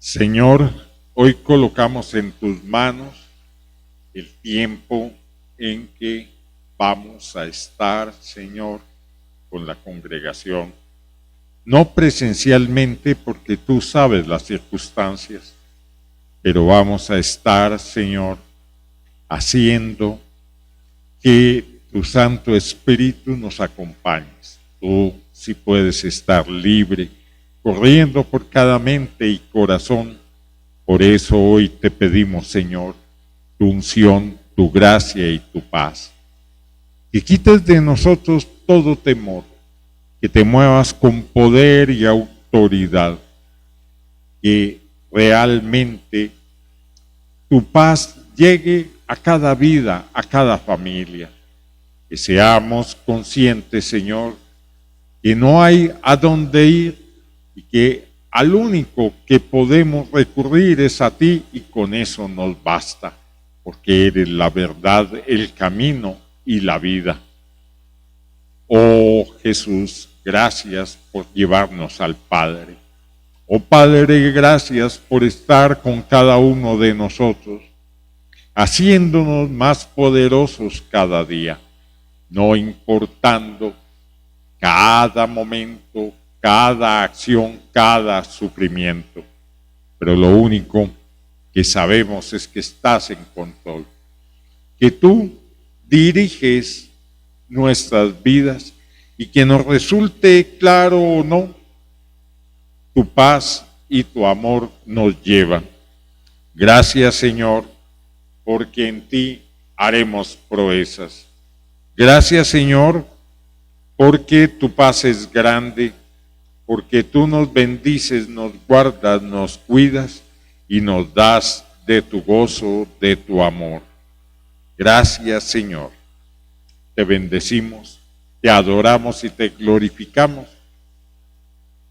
Señor, hoy colocamos en tus manos el tiempo en que vamos a estar, Señor, con la congregación. No presencialmente porque tú sabes las circunstancias, pero vamos a estar, Señor, haciendo que tu Santo Espíritu nos acompañes. Tú sí puedes estar libre, corriendo por cada mente y corazón. Por eso hoy te pedimos, Señor, tu unción, tu gracia y tu paz. Que quites de nosotros todo temor, que te muevas con poder y autoridad, que realmente tu paz llegue a cada vida, a cada familia. Que seamos conscientes, Señor, que no hay a dónde ir y que al único que podemos recurrir es a ti, y con eso nos basta, porque eres la verdad, el camino y la vida. Oh Jesús, gracias por llevarnos al Padre. Oh Padre, gracias por estar con cada uno de nosotros, haciéndonos más poderosos cada día, no importando cada momento, cada acción, cada sufrimiento. Pero lo único que sabemos es que estás en control, que tú diriges nuestras vidas y que nos resulte claro o no, tu paz y tu amor nos llevan. Gracias, Señor, porque en ti haremos proezas. Gracias, Señor, porque tu paz es grande, porque tú nos bendices, nos guardas, nos cuidas y nos das de tu gozo, de tu amor. Gracias, Señor. Te bendecimos, te adoramos y te glorificamos.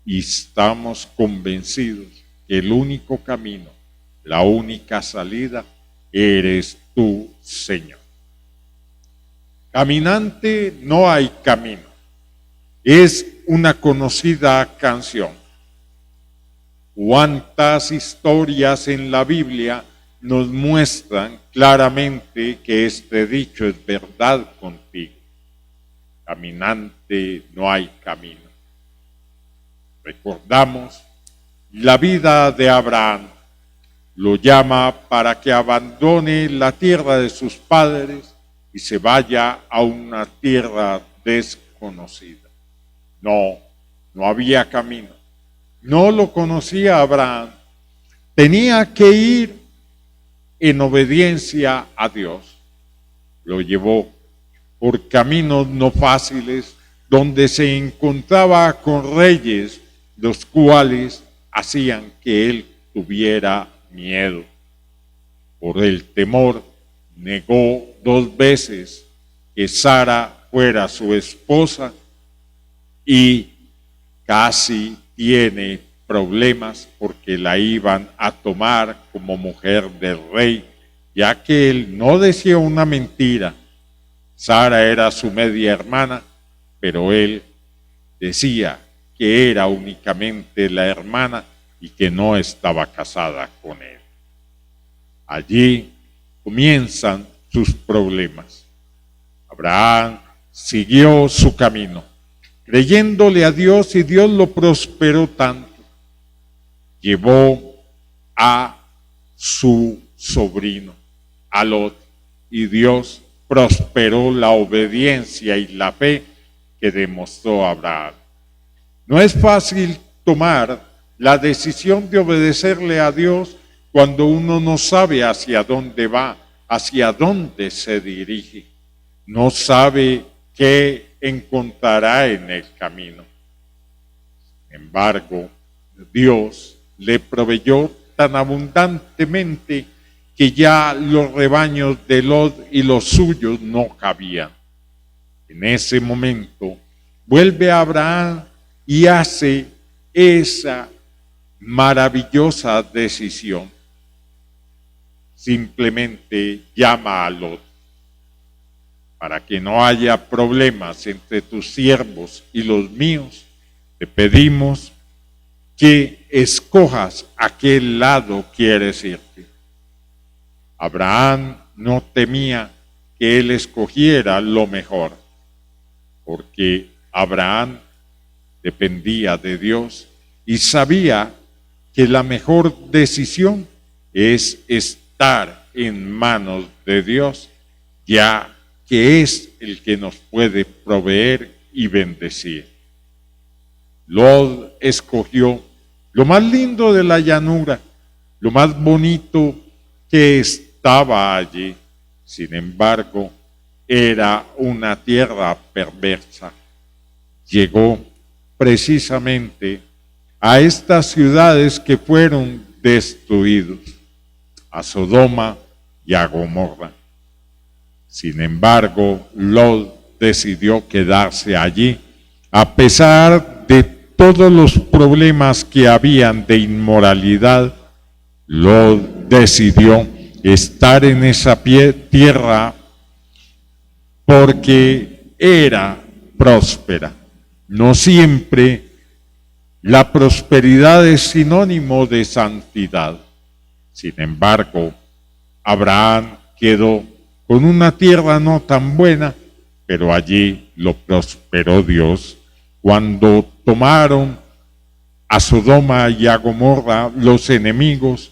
Y estamos convencidos que el único camino, la única salida, eres tú, Señor. Caminante no hay camino. Es una conocida canción. Cuántas historias en la Biblia nos muestran claramente que este dicho es verdad contigo. Caminante no hay camino. Recordamos la vida de Abraham. Lo llama para que abandone la tierra de sus padres y se vaya a una tierra desconocida. No había camino. No lo conocía Abraham. Tenía que ir en obediencia a Dios. Lo llevó por caminos no fáciles, donde se encontraba con reyes, los cuales hacían que él tuviera miedo. Por el temor, negó 2 veces que Sara fuera su esposa y casi tiene problemas porque la iban a tomar como mujer del rey, ya que él no decía una mentira. Sara era su media hermana, pero él decía que era únicamente la hermana y que no estaba casada con él. Allí comienzan sus problemas. Abraham siguió su camino, creyéndole a Dios, y Dios lo prosperó tanto. Llevó a su sobrino, a Lot, y Dios prosperó la obediencia y la fe que demostró Abraham. No es fácil tomar la decisión de obedecerle a Dios cuando uno no sabe hacia dónde va, hacia dónde se dirige. No sabe qué encontrará en el camino. Sin embargo, Dios le proveyó tan abundantemente que ya los rebaños de Lot y los suyos no cabían. En ese momento, vuelve a Abraham y hace esa maravillosa decisión. Simplemente llama a Lot. Para que no haya problemas entre tus siervos y los míos, te pedimos que escojas a qué lado quieres irte. Abraham no temía que él escogiera lo mejor, porque Abraham dependía de Dios y sabía que la mejor decisión es estar en manos de Dios, ya que es el que nos puede proveer y bendecir. Lot escogió lo más lindo de la llanura, lo más bonito que estaba allí. Sin embargo, era una tierra perversa. Llegó precisamente a estas ciudades que fueron destruidos, a Sodoma y a Gomorra. Sin embargo, Lot decidió quedarse allí, a pesar de todos los problemas que habían de inmoralidad. Lot decidió estar en esa tierra porque era próspera. No siempre la prosperidad es sinónimo de santidad. Sin embargo, Abraham quedó con una tierra no tan buena, pero allí lo prosperó Dios. Cuando tomaron a Sodoma y a Gomorra los enemigos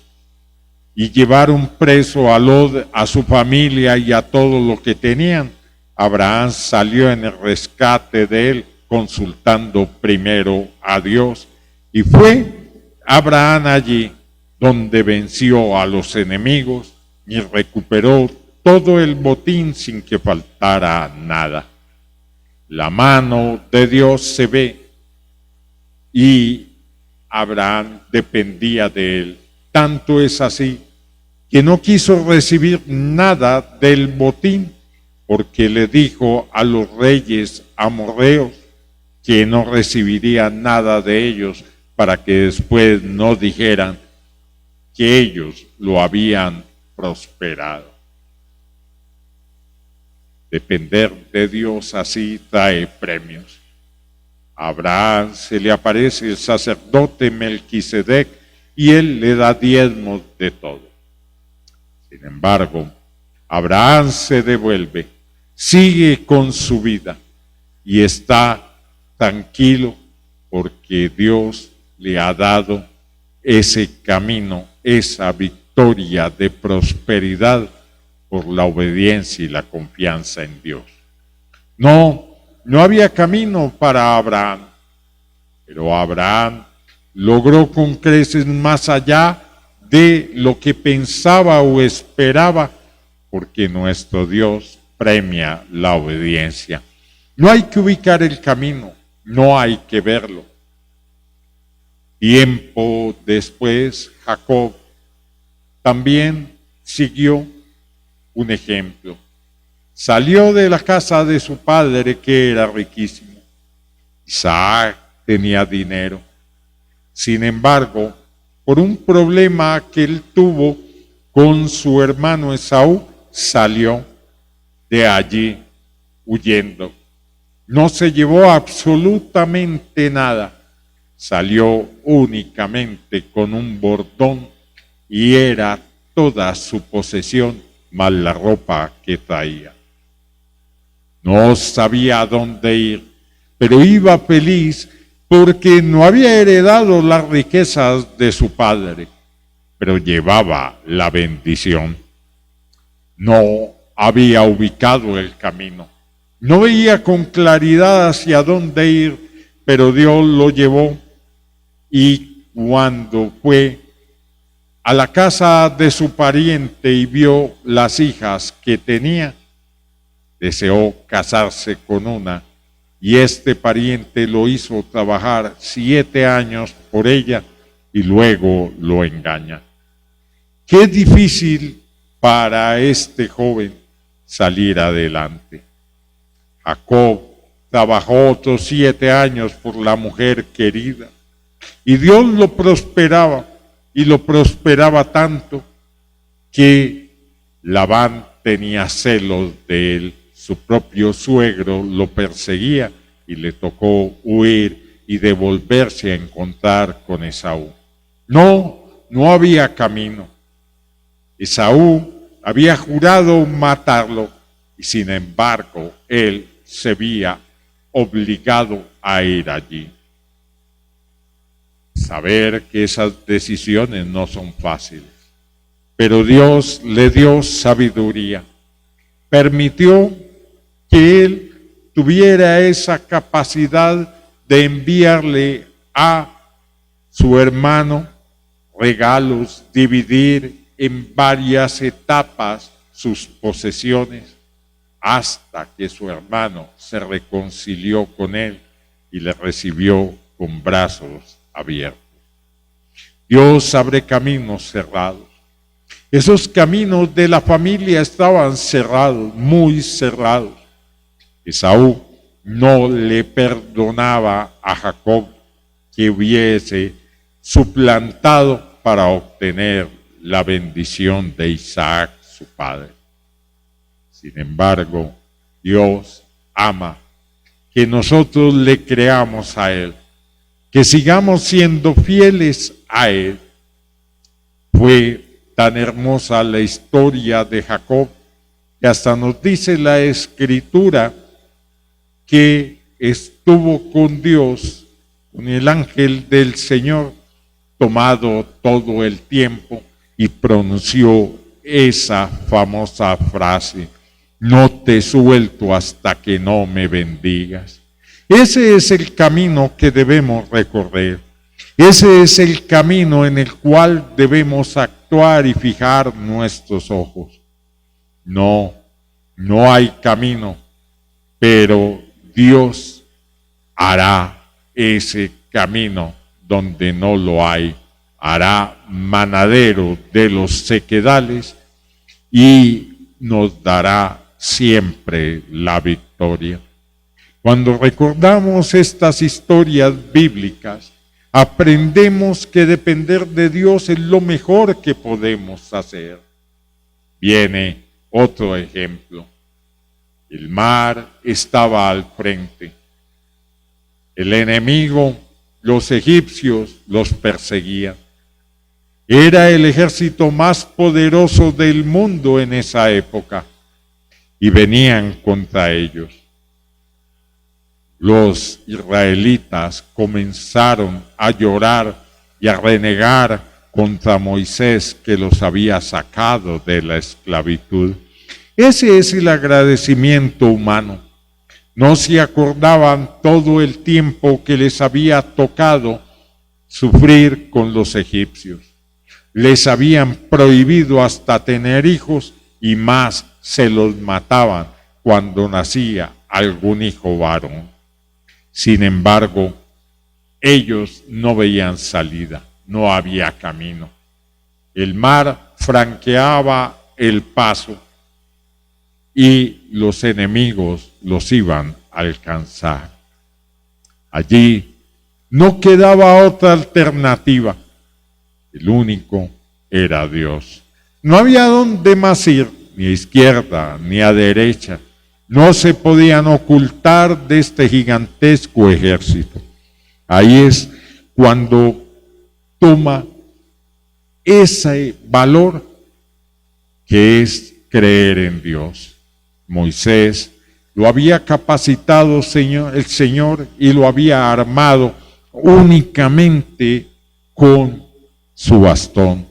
y llevaron preso a Lot, a su familia y a todo lo que tenían, Abraham salió en el rescate de él, consultando primero a Dios. Y fue Abraham allí donde venció a los enemigos y recuperó todo el botín sin que faltara nada. La mano de Dios se ve y Abraham dependía de él. Tanto es así que no quiso recibir nada del botín, porque le dijo a los reyes amorreos que no recibiría nada de ellos, para que después no dijeran que ellos lo habían prosperado. Depender de Dios así trae premios. A Abraham se le aparece el sacerdote Melquisedec y él le da diezmos de todo. Sin embargo, Abraham se devuelve, sigue con su vida y está tranquilo porque Dios le ha dado ese camino, esa victoria de prosperidad por la obediencia y la confianza en Dios. No había camino para Abraham, pero Abraham logró con creces más allá de lo que pensaba o esperaba, porque nuestro Dios premia la obediencia. No hay que ubicar el camino, no hay que verlo. Tiempo después, Jacob también siguió un ejemplo. Salió de la casa de su padre, que era riquísimo. Isaac tenía dinero. Sin embargo, por un problema que él tuvo con su hermano Esaú, salió de allí huyendo. No se llevó absolutamente nada. Salió únicamente con un bordón y era toda su posesión, más la ropa que traía. No sabía a dónde ir, pero iba feliz porque no había heredado las riquezas de su padre, pero llevaba la bendición. No había ubicado el camino, no veía con claridad hacia dónde ir, pero Dios lo llevó. Y cuando fue a la casa de su pariente y vio las hijas que tenía, deseó casarse con una, y este pariente lo hizo trabajar 7 años por ella y luego lo engaña. Qué difícil para este joven salir adelante. Jacob trabajó otros 7 años por la mujer querida y Dios lo prosperaba, y lo prosperaba tanto que Labán tenía celos de él. Su propio suegro lo perseguía y le tocó huir y devolverse a encontrar con Esaú. No había camino. Esaú había jurado matarlo y sin embargo él se veía obligado a ir allí. Saber que esas decisiones no son fáciles, pero Dios le dio sabiduría, permitió que él tuviera esa capacidad de enviarle a su hermano regalos, dividir en varias etapas sus posesiones, hasta que su hermano se reconcilió con él y le recibió con brazos abiertos. Dios abre caminos cerrados. Esos caminos de la familia estaban cerrados, muy cerrados. Esaú no le perdonaba a Jacob que hubiese suplantado para obtener la bendición de Isaac, su padre. Sin embargo, Dios ama que nosotros le creamos a Él, que sigamos siendo fieles a Él. Fue tan hermosa la historia de Jacob que hasta nos dice la Escritura que estuvo con Dios, con el ángel del Señor, tomado todo el tiempo y pronunció esa famosa frase: no te suelto hasta que no me bendigas. Ese es el camino que debemos recorrer. Ese es el camino en el cual debemos actuar y fijar nuestros ojos. No hay camino, pero Dios hará ese camino donde no lo hay. Hará manadero de los sequedales y nos dará siempre la victoria. Cuando recordamos estas historias bíblicas, aprendemos que depender de Dios es lo mejor que podemos hacer. Viene otro ejemplo. El mar estaba al frente. El enemigo, los egipcios, los perseguían. Era el ejército más poderoso del mundo en esa época y venían contra ellos. Los israelitas comenzaron a llorar y a renegar contra Moisés, que los había sacado de la esclavitud. Ese es el agradecimiento humano. No se acordaban todo el tiempo que les había tocado sufrir con los egipcios. Les habían prohibido hasta tener hijos y más se los mataban cuando nacía algún hijo varón. Sin embargo, ellos no veían salida, no había camino. El mar franqueaba el paso y los enemigos los iban a alcanzar. Allí no quedaba otra alternativa. El único era Dios. No había dónde más ir, ni a izquierda ni a derecha. No se podían ocultar de este gigantesco ejército. Ahí es cuando toma ese valor que es creer en Dios. Moisés lo había capacitado el Señor y lo había armado únicamente con su bastón.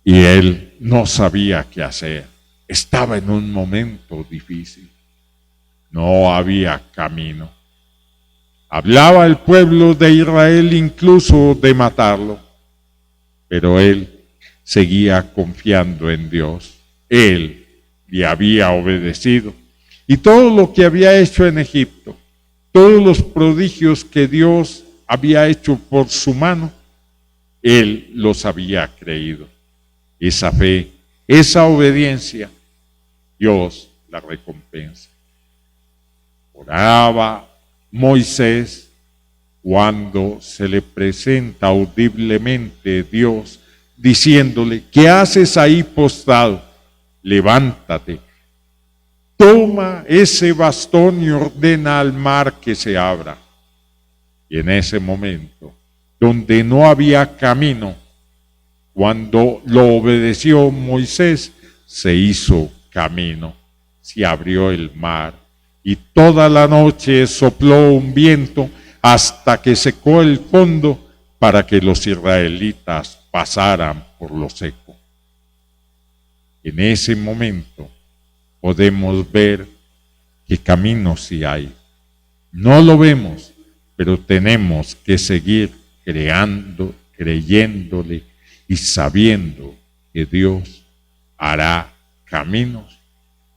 Y él no sabía qué hacer. Estaba en un momento difícil. No había camino. Hablaba el pueblo de Israel incluso de matarlo, pero él seguía confiando en Dios. Él le había obedecido. Y todo lo que había hecho en Egipto, todos los prodigios que Dios había hecho por su mano, él los había creído. Esa fe, esa obediencia, Dios la recompensa. Oraba Moisés cuando se le presenta audiblemente Dios diciéndole: ¿qué haces ahí postrado? Levántate, toma ese bastón y ordena al mar que se abra. Y en ese momento donde no había camino. Cuando lo obedeció Moisés, se hizo camino, se abrió el mar, y toda la noche sopló un viento hasta que secó el fondo para que los israelitas pasaran por lo seco. En ese momento podemos ver qué camino sí hay. No lo vemos, pero tenemos que seguir creando, creyéndole y sabiendo que Dios hará caminos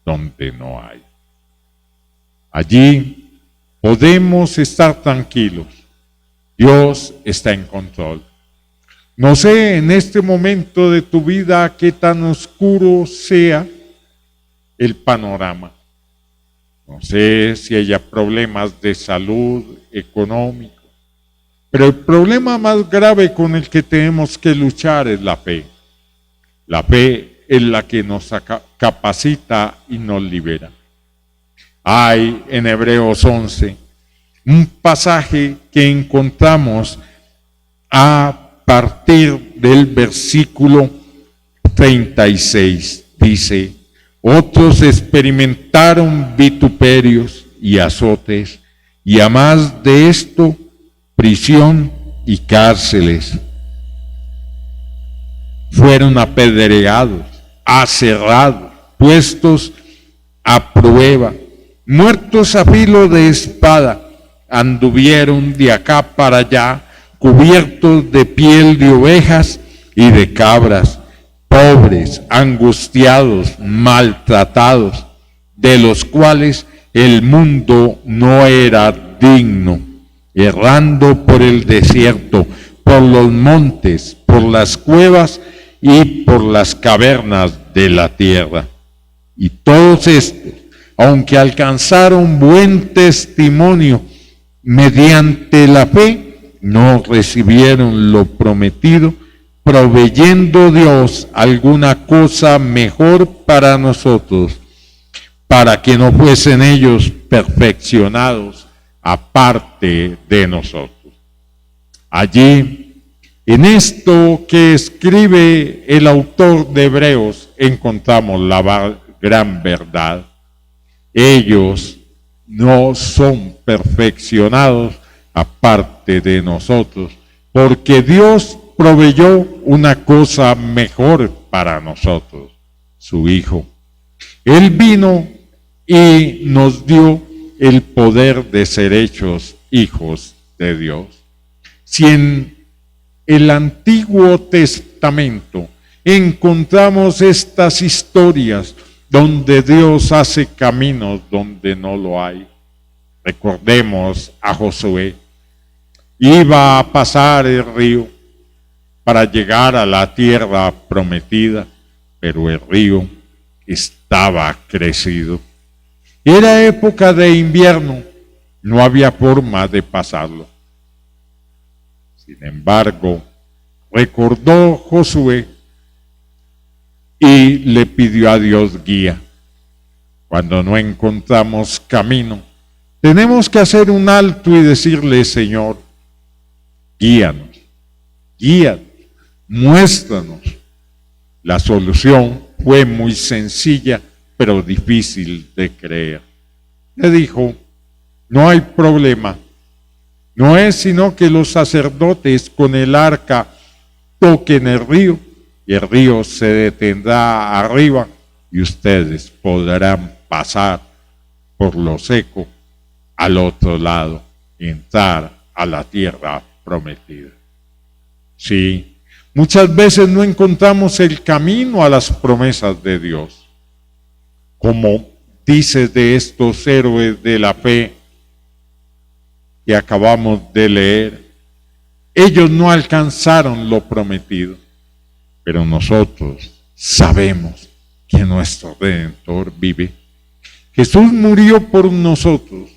donde no hay. Allí podemos estar tranquilos. Dios está en control. No sé en este momento de tu vida qué tan oscuro sea el panorama. No sé si haya problemas de salud, económicos, pero el problema más grave con el que tenemos que luchar es la fe. La fe es la que nos capacita y nos libera. Hay en Hebreos 11 un pasaje que encontramos a partir del versículo 36. Dice: otros experimentaron vituperios y azotes, y a más de esto, prisión y cárceles. Fueron apedreados, aserrados, puestos a prueba, muertos a filo de espada, anduvieron de acá para allá, cubiertos de piel de ovejas y de cabras, pobres, angustiados, maltratados, de los cuales el mundo no era digno, errando por el desierto, por los montes, por las cuevas y por las cavernas de la tierra. Y todos estos, aunque alcanzaron buen testimonio mediante la fe, no recibieron lo prometido, proveyendo Dios alguna cosa mejor para nosotros, para que no fuesen ellos perfeccionados aparte de nosotros. Allí, en esto que escribe el autor de Hebreos, encontramos la gran verdad. Ellos no son perfeccionados aparte de nosotros, porque Dios proveyó una cosa mejor para nosotros, su Hijo. Él vino y nos dio el poder de ser hechos hijos de Dios. Si en el Antiguo Testamento encontramos estas historias donde Dios hace caminos donde no lo hay, recordemos a Josué. Iba a pasar el río para llegar a la tierra prometida, pero el río estaba crecido. Era época de invierno, no había forma de pasarlo. Sin embargo, recordó Josué y le pidió a Dios guía. Cuando no encontramos camino, tenemos que hacer un alto y decirle: Señor, guíanos, guíanos, muéstranos. La solución fue muy sencilla, pero difícil de creer. Le dijo: no hay problema. No es sino que los sacerdotes con el arca toquen el río, y el río se detendrá arriba, y ustedes podrán pasar por lo seco al otro lado, entrar a la tierra prometida. Sí, muchas veces no encontramos el camino a las promesas de Dios. Como dice de estos héroes de la fe que acabamos de leer, ellos no alcanzaron lo prometido, pero nosotros sabemos que nuestro Redentor vive. Jesús murió por nosotros,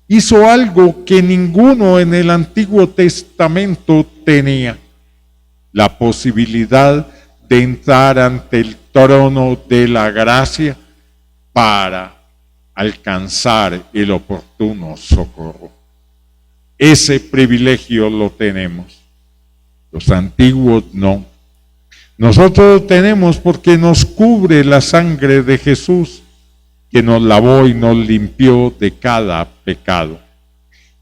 hizo algo que ninguno en el Antiguo Testamento tenía: la posibilidad de entrar ante el trono de la gracia para alcanzar el oportuno socorro. Ese privilegio lo tenemos. Los antiguos no. Nosotros lo tenemos porque nos cubre la sangre de Jesús, que nos lavó y nos limpió de cada pecado.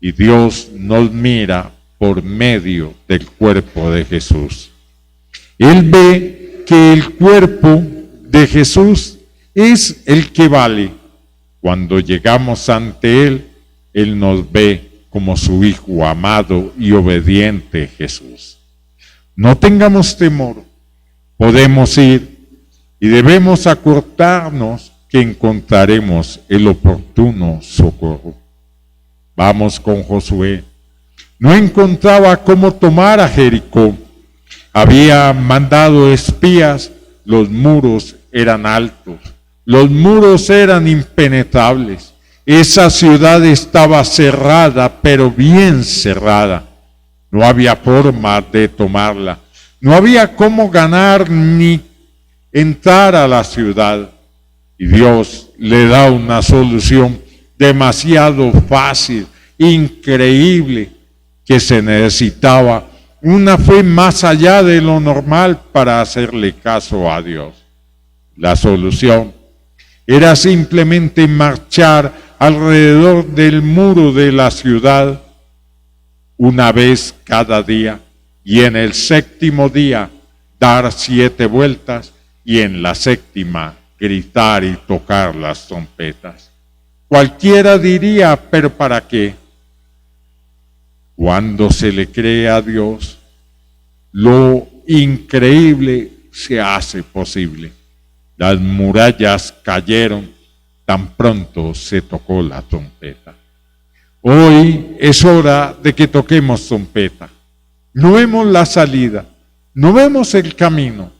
Y Dios nos mira por medio del cuerpo de Jesús. Él ve que el cuerpo de Jesús es el que vale. Cuando llegamos ante Él, Él nos ve como su Hijo amado y obediente Jesús. No tengamos temor, podemos ir y debemos acordarnos que encontraremos el oportuno socorro. Vamos con Josué. No encontraba cómo tomar a Jericó. Había mandado espías, los muros eran altos, los muros eran impenetrables. Esa ciudad estaba cerrada, pero bien cerrada. No había forma de tomarla. No había cómo ganar ni entrar a la ciudad. Y Dios le da una solución demasiado fácil, increíble, que se necesitaba una fe más allá de lo normal para hacerle caso a Dios. La solución era simplemente marchar alrededor del muro de la ciudad una vez cada día, y en el séptimo día dar 7 vueltas, y en la séptima gritar y tocar las trompetas. Cualquiera diría, ¿pero para qué? Cuando se le cree a Dios, lo increíble se hace posible. Las murallas cayeron tan pronto se tocó la trompeta. Hoy es hora de que toquemos trompeta. No vemos la salida, no vemos el camino.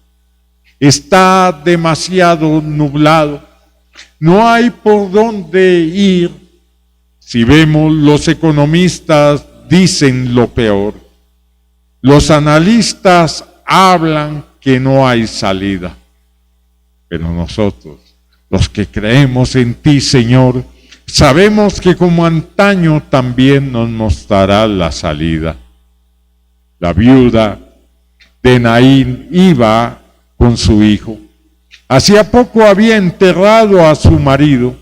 Está demasiado nublado, no hay por dónde ir. Si vemos, los economistas dicen lo peor. Los analistas hablan que no hay salida. Pero nosotros, los que creemos en ti, Señor, sabemos que como antaño también nos mostrará la salida. La viuda de Naín iba con su hijo. Hacía poco había enterrado a su marido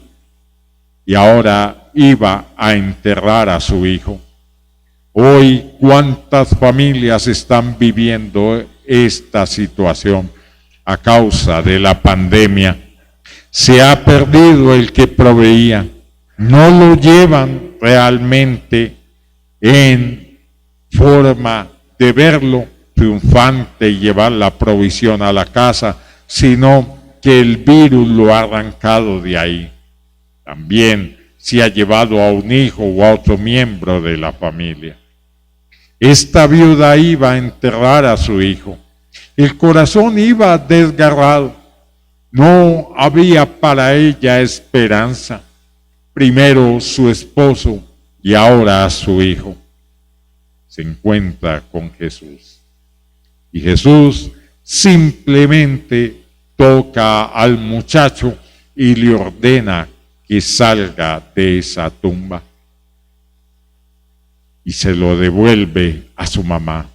y ahora iba a enterrar a su hijo. Hoy, ¿cuántas familias están viviendo esta situación a causa de la pandemia? Se ha perdido el que proveía. No lo llevan realmente en forma de verlo triunfante y llevar la provisión a la casa, sino que el virus lo ha arrancado de ahí. También se ha llevado a un hijo o a otro miembro de la familia. Esta viuda iba a enterrar a su hijo. El corazón iba desgarrado. No había para ella esperanza. Primero su esposo y ahora su hijo. Se encuentra con Jesús. Y Jesús simplemente toca al muchacho y le ordena que salga de esa tumba. Y se lo devuelve a su mamá.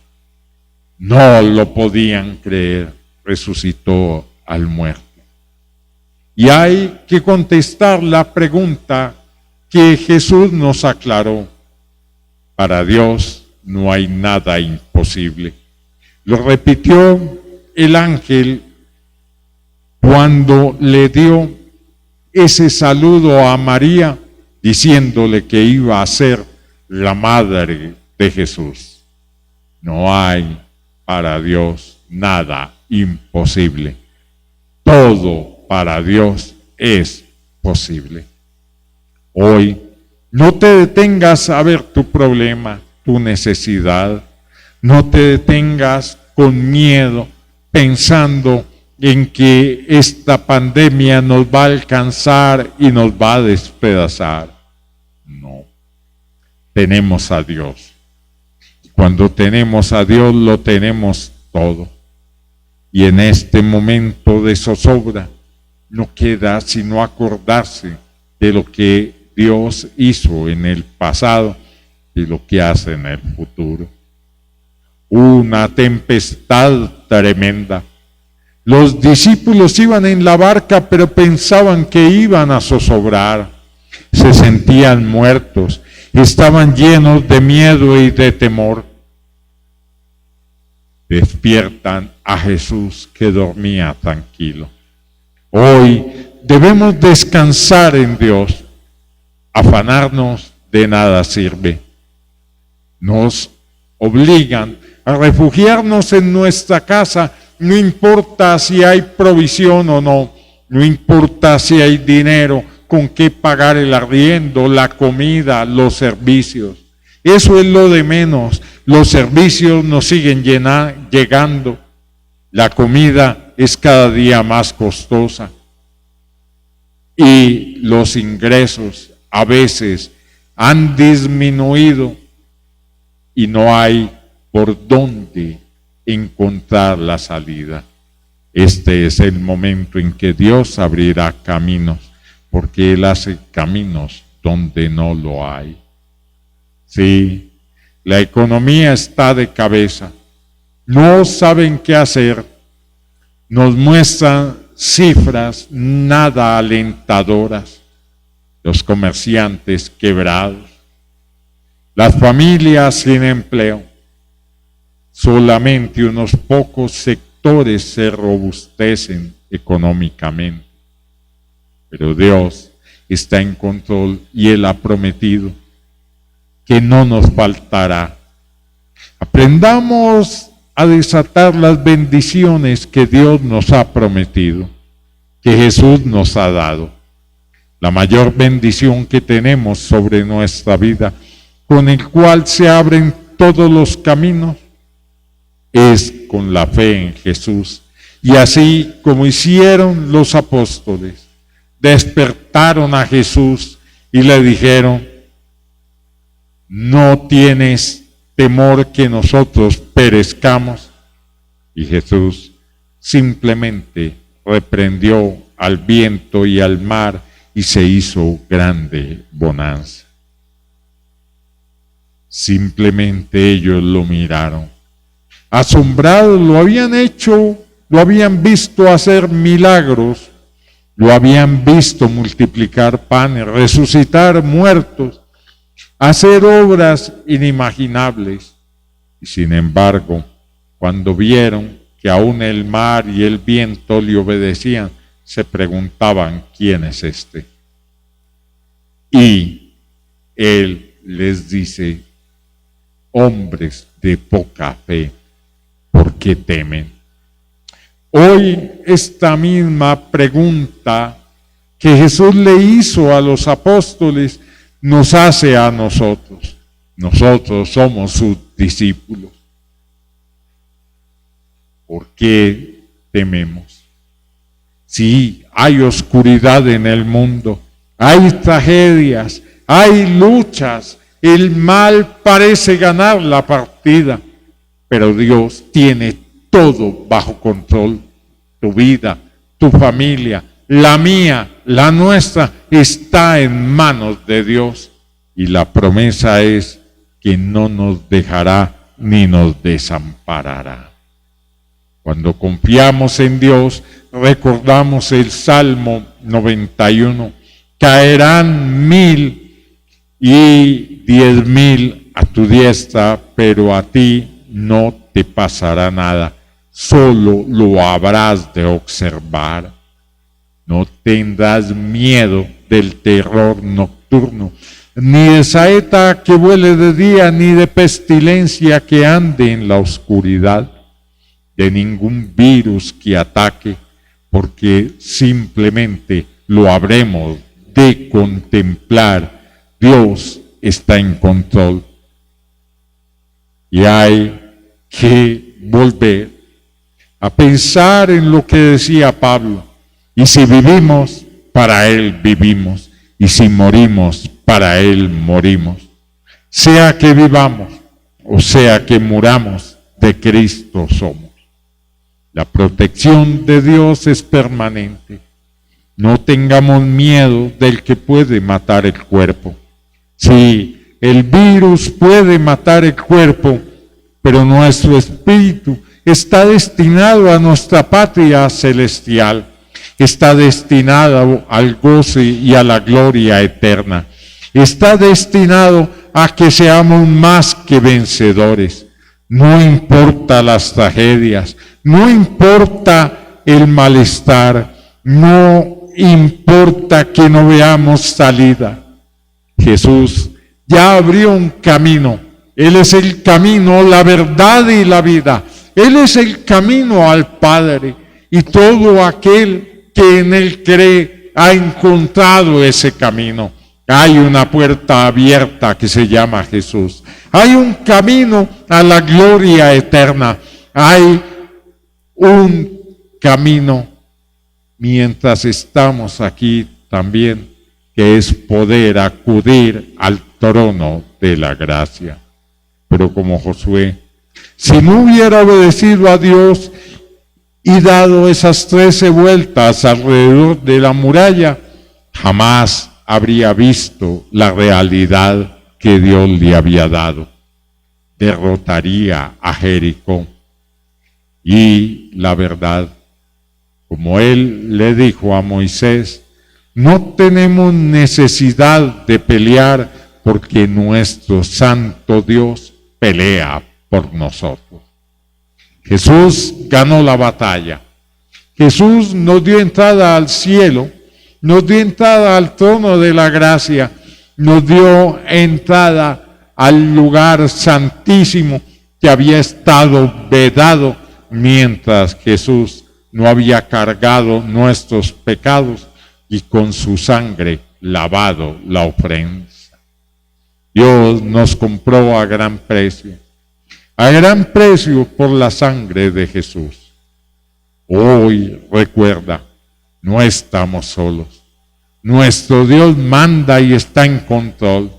No lo podían creer, resucitó al muerto. Y hay que contestar la pregunta que Jesús nos aclaró. Para Dios no hay nada imposible. Lo repitió el ángel cuando le dio ese saludo a María, diciéndole que iba a ser la madre de Jesús. No hay para Dios nada imposible. Todo para Dios es posible. Hoy no te detengas a ver tu problema, tu necesidad. No te detengas con miedo pensando en que esta pandemia nos va a alcanzar y nos va a despedazar. No. Tenemos a Dios. Cuando tenemos a Dios lo tenemos todo. Y en este momento de zozobra no queda sino acordarse de lo que Dios hizo en el pasado y lo que hace en el futuro. una tempestad tremenda. Los discípulos iban en la barca, pero pensaban que iban a zozobrar. Se sentían muertos, estaban llenos de miedo y de temor. Despiertan a Jesús que dormía tranquilo. Hoy debemos descansar en Dios. Afanarnos de nada sirve. Nos obligan a refugiarnos en nuestra casa, no importa si hay provisión o no, no importa si hay dinero con qué pagar el arriendo, la comida, los servicios. Eso es lo de menos. Los servicios nos siguen llegando. La comida es cada día más costosa. Y los ingresos a veces han disminuido y no hay por dónde encontrar la salida. Este es el momento en que Dios abrirá caminos, porque Él hace caminos donde no lo hay. Sí, la economía está de cabeza, no saben qué hacer, nos muestran cifras nada alentadoras, los comerciantes quebrados, las familias sin empleo. Solamente unos pocos sectores se robustecen económicamente. Pero Dios está en control y Él ha prometido que no nos faltará. Aprendamos a desatar las bendiciones que Dios nos ha prometido, que Jesús nos ha dado. La mayor bendición que tenemos sobre nuestra vida, con el cual se abren todos los caminos, es con la fe en Jesús. Y así como hicieron los apóstoles, despertaron a Jesús y le dijeron: no tienes temor que nosotros perezcamos. Y Jesús simplemente reprendió al viento y al mar y se hizo grande bonanza. Simplemente ellos lo miraron. Asombrados, lo habían hecho, lo habían visto hacer milagros, lo habían visto multiplicar panes, resucitar muertos, hacer obras inimaginables. Y sin embargo, cuando vieron que aún el mar y el viento le obedecían, se preguntaban: ¿quién es este? Y Él les dice: hombres de poca fe, ¿por qué temen? Hoy esta misma pregunta que Jesús le hizo a los apóstoles nos hace a nosotros. Nosotros somos sus discípulos. ¿Por qué tememos? Sí, hay oscuridad en el mundo, hay tragedias, hay luchas, el mal parece ganar la partida, pero Dios tiene todo bajo control. Tu vida, tu familia, la mía, la nuestra, está en manos de Dios. Y la promesa es que no nos dejará ni nos desamparará. Cuando confiamos en Dios, recordamos el Salmo 91. Caerán 10,000 a tu diestra, pero a ti no te pasará nada. Solo lo habrás de observar. No tendrás miedo del terror nocturno, ni de saeta que vuele de día, ni de pestilencia que ande en la oscuridad, de ningún virus que ataque, porque simplemente lo habremos de contemplar. Dios está en control. Y hay que volver a pensar en lo que decía Pablo: y si vivimos, para Él vivimos, y si morimos, para Él morimos. Sea que vivamos o sea que muramos, de Cristo somos. La protección de Dios es permanente. No tengamos miedo del que puede matar el cuerpo. Sí, el virus puede matar el cuerpo, pero nuestro espíritu está destinado a nuestra patria celestial, está destinado al goce y a la gloria eterna, está destinado a que seamos más que vencedores. No importa las tragedias, no importa el malestar, no importa que no veamos salida. Jesús ya abrió un camino. Él es el camino, la verdad y la vida. Él es el camino al Padre. Y todo aquel que en Él cree ha encontrado ese camino. Hay una puerta abierta que se llama Jesús. Hay un camino a la gloria eterna. Hay un camino mientras estamos aquí también, que es poder acudir al trono de la gracia. Pero como Josué, si no hubiera obedecido a Dios y dado esas 13 vueltas alrededor de la muralla, jamás habría visto la realidad que Dios le había dado. Derrotaría a Jericó. Y la verdad, como Él le dijo a Moisés, no tenemos necesidad de pelear porque nuestro santo Dios pelea por nosotros. Jesús ganó la batalla. Jesús nos dio entrada al cielo, nos dio entrada al trono de la gracia, nos dio entrada al lugar santísimo que había estado vedado mientras Jesús no había cargado nuestros pecados y con su sangre lavado la ofrenda. Dios nos compró a gran precio por la sangre de Jesús. Hoy recuerda, no estamos solos. Nuestro Dios manda y está en control.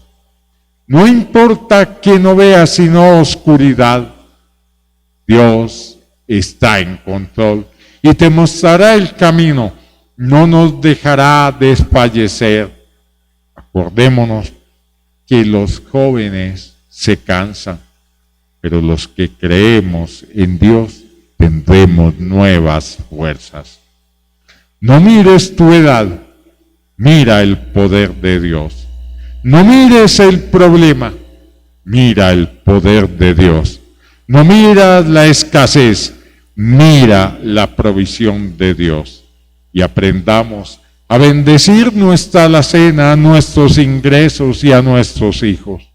No importa que no veas sino oscuridad, Dios está en control y te mostrará el camino, no nos dejará desfallecer. Acordémonos que los jóvenes se cansan, pero los que creemos en Dios tendremos nuevas fuerzas. No mires tu edad, mira el poder de Dios. No mires el problema, mira el poder de Dios. No miras la escasez, mira la provisión de Dios. Y aprendamos a bendecir nuestra alacena, a nuestros ingresos y a nuestros hijos.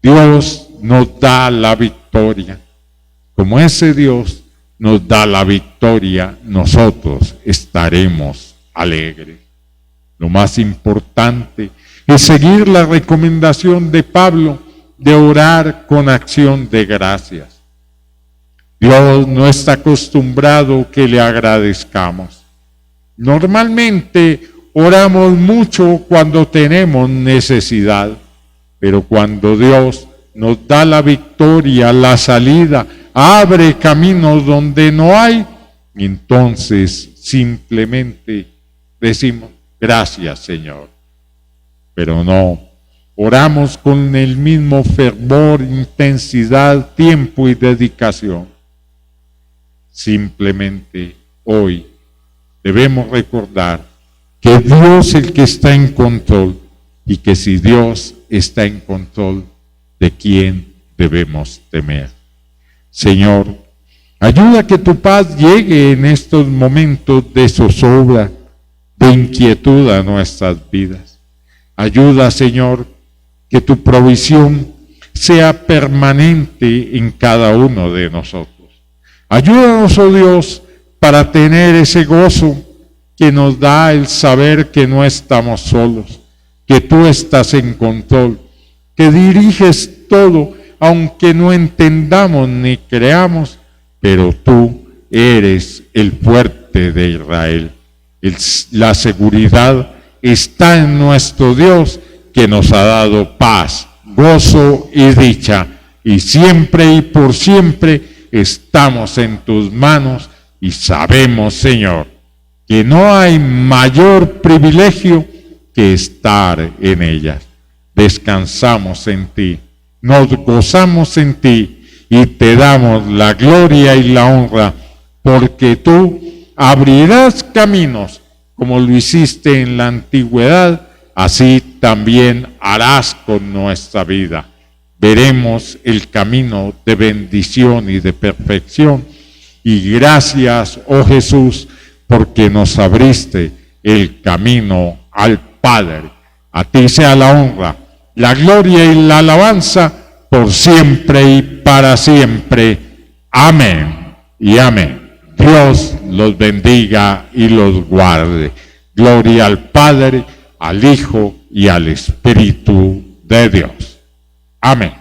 Dios nos da la victoria. Como ese Dios nos da la victoria, nosotros estaremos alegres. Lo más importante es seguir la recomendación de Pablo de orar con acción de gracias. Dios no está acostumbrado que le agradezcamos. Normalmente oramos mucho cuando tenemos necesidad, pero cuando Dios nos da la victoria, la salida, abre caminos donde no hay, entonces simplemente decimos, gracias Señor. Pero no, oramos con el mismo fervor, intensidad, tiempo y dedicación. Simplemente hoy debemos recordar que Dios es el que está en control y que si Dios está en control, ¿de quién debemos temer? Señor, ayuda a que tu paz llegue en estos momentos de zozobra, de inquietud a nuestras vidas. Ayuda, Señor, que tu provisión sea permanente en cada uno de nosotros. Ayúdanos, oh Dios, para tener ese gozo que nos da el saber que no estamos solos, que tú estás en control, que diriges todo, aunque no entendamos ni creamos, pero tú eres el fuerte de Israel. La seguridad está en nuestro Dios, que nos ha dado paz, gozo y dicha, y siempre y por siempre estamos en tus manos y sabemos, Señor, que no hay mayor privilegio que estar en ellas. Descansamos en ti, nos gozamos en ti y te damos la gloria y la honra, porque tú abrirás caminos como lo hiciste en la antigüedad, así también harás con nuestra vida. Veremos el camino de bendición y de perfección. Y gracias, oh Jesús, porque nos abriste el camino al Padre. A ti sea la honra, la gloria y la alabanza por siempre y para siempre. Amén y amén. Dios los bendiga y los guarde. Gloria al Padre, al Hijo y al Espíritu de Dios. Amén.